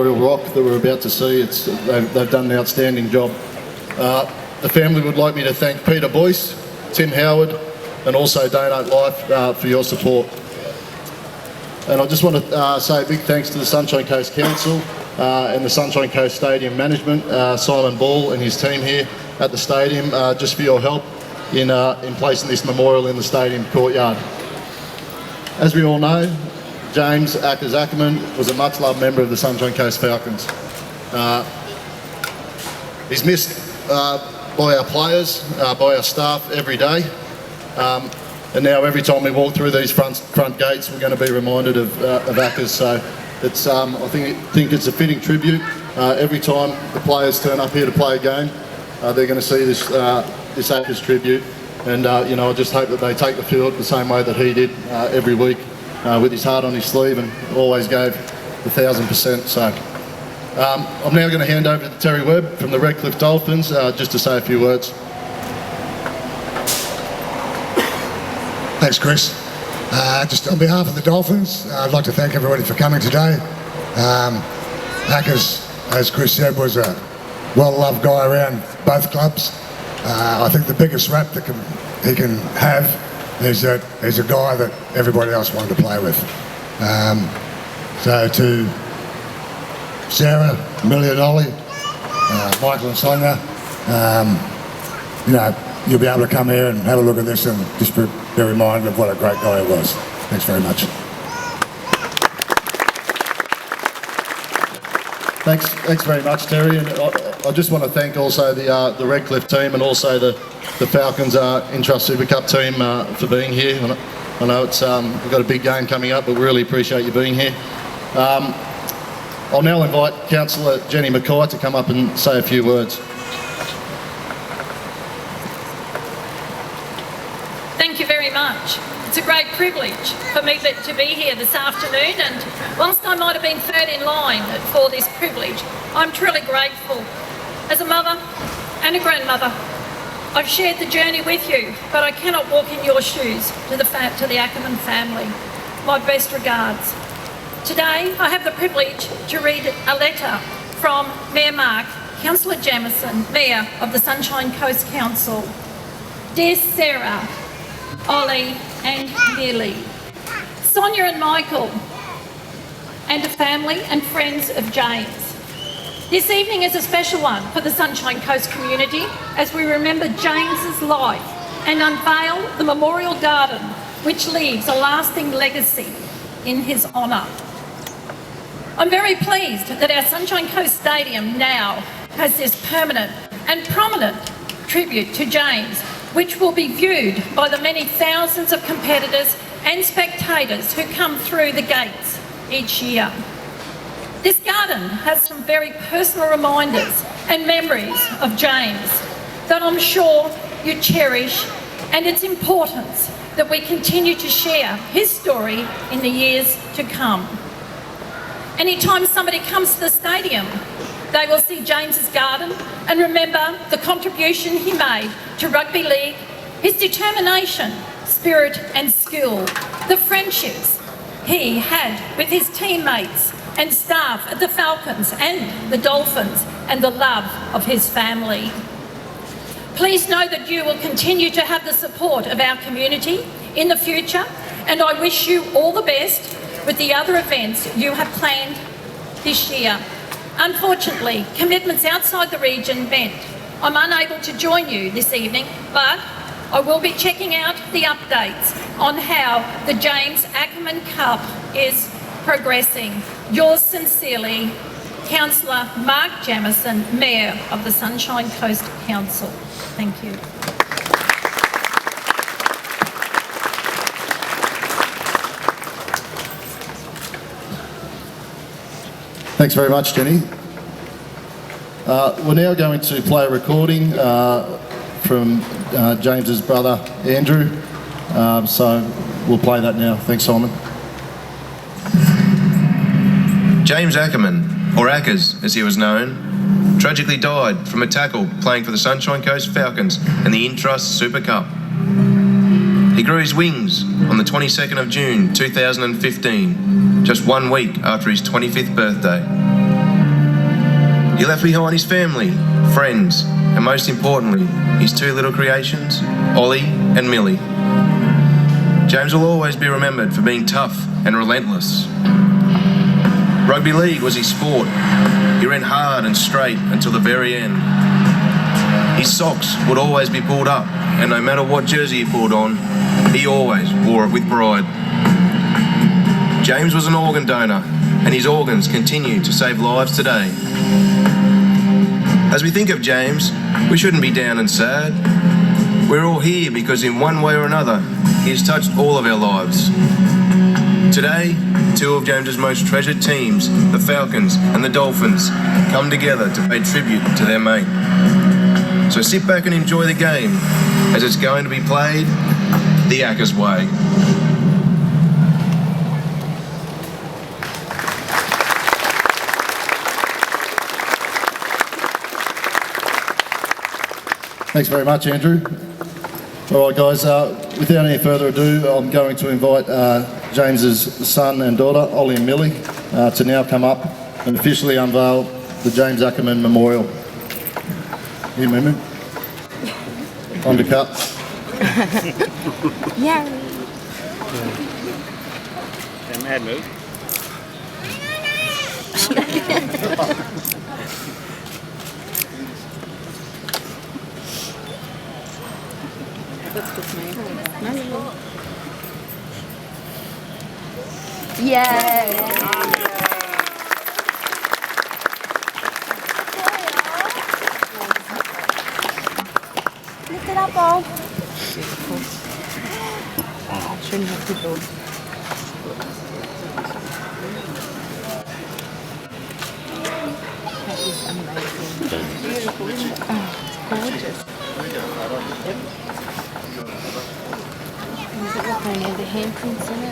rock that we're about to see. They've done an outstanding job. The family would like me to thank Peter Boyce, Tim Howard, and also Donate Life for your support. And I just want to say a big thanks to the Sunshine Coast Council and the Sunshine Coast Stadium management, Simon Ball and his team here at the stadium, just for your help in placing this memorial in the stadium courtyard. As we all know, James Ackerman was a much-loved member of the Sunshine Coast Falcons. He's missed by our players, by our staff every day. And now every time we walk through these front gates, we're going to be reminded of Ackers. So it's, I think it's a fitting tribute. Every time the players turn up here to play a game, they're going to see this Ackers tribute. And I just hope that they take the field the same way that he did every week, with his heart on his sleeve, and always gave 1,000%. So I'm now going to hand over to Terry Webb from the Redcliffe Dolphins, just to say a few words. Thanks, Chris. Just on behalf of the Dolphins, I'd like to thank everybody for coming today. Ackers, as Chris said, was a well-loved guy around both clubs. I think the biggest rap that he can have is that he's a guy that everybody else wanted to play with. So to Sarah, Millie and Ollie, Michael and Sonia, you'll be able to come here and have a look at this and just be reminded of what a great guy he was. Thanks very much. Thanks very much, Terry. And I just want to thank also the Redcliffe team and also the Falcons Intrust Super Cup team for being here. I know it's we've got a big game coming up, but we really appreciate you being here. I'll now invite Councillor Jenny Mackay to come up and say a few words. Thank you very much. It's a great privilege for me to be here this afternoon, and whilst I might have been third in line for this privilege, I'm truly grateful. As a mother and a grandmother, I've shared the journey with you, but I cannot walk in your shoes to the Ackerman family. My best regards. Today, I have the privilege to read a letter from Mayor Mark, Councillor Jamieson, Mayor of the Sunshine Coast Council. Dear Sarah, Ollie and Nearly, Sonia and Michael, and the family and friends of James. This evening is a special one for the Sunshine Coast community as we remember James's life and unveil the memorial garden which leaves a lasting legacy in his honour. I'm very pleased that our Sunshine Coast Stadium now has this permanent and prominent tribute to James, which will be viewed by the many thousands of competitors and spectators who come through the gates each year. This garden has some very personal reminders and memories of James that I'm sure you cherish, and it's important that we continue to share his story in the years to come. Anytime somebody comes to the stadium, they will see James's garden and remember the contribution he made to rugby league, his determination, spirit and skill, the friendships he had with his teammates and staff at the Falcons and the Dolphins, and the love of his family. Please know that you will continue to have the support of our community in the future, and I wish you all the best with the other events you have planned this year. Unfortunately, commitments outside the region meant I'm unable to join you this evening, but I will be checking out the updates on how the James Ackerman Cup is progressing. Yours sincerely, Councillor Mark Jamieson, Mayor of the Sunshine Coast Council. Thank you. Thanks very much, Jenny. We're now going to play a recording from James's brother, Andrew. So we'll play that now. Thanks, Simon. James Ackerman, or Ackers as he was known, tragically died from a tackle playing for the Sunshine Coast Falcons in the Intrust Super Cup. He grew his wings on the 22nd of June 2015, just 1 week after his 25th birthday. He left behind his family, friends, and most importantly, his two little creations, Ollie and Millie. James will always be remembered for being tough and relentless. Rugby league was his sport. He ran hard and straight until the very end. His socks would always be pulled up, and no matter what jersey he pulled on, he always wore it with pride. James was an organ donor, and his organs continue to save lives today. As we think of James, we shouldn't be down and sad. We're all here because in one way or another, he has touched all of our lives. Today, two of James's most treasured teams, the Falcons and the Dolphins, come together to pay tribute to their mate. So sit back and enjoy the game, as it's going to be played the Ackers way. Thanks very much, Andrew. All right, guys, without any further ado, I'm going to invite James's son and daughter, Ollie and Millie, to now come up and officially unveil the James Ackerman Memorial. Here, Mimu. Undercut. Yeah. That mad move. Yeah. Lift it up, all. Shouldn't have to go. That is amazing. Beautiful, isn't it? Oh, it's gorgeous. Does it look like any of the handprints in it?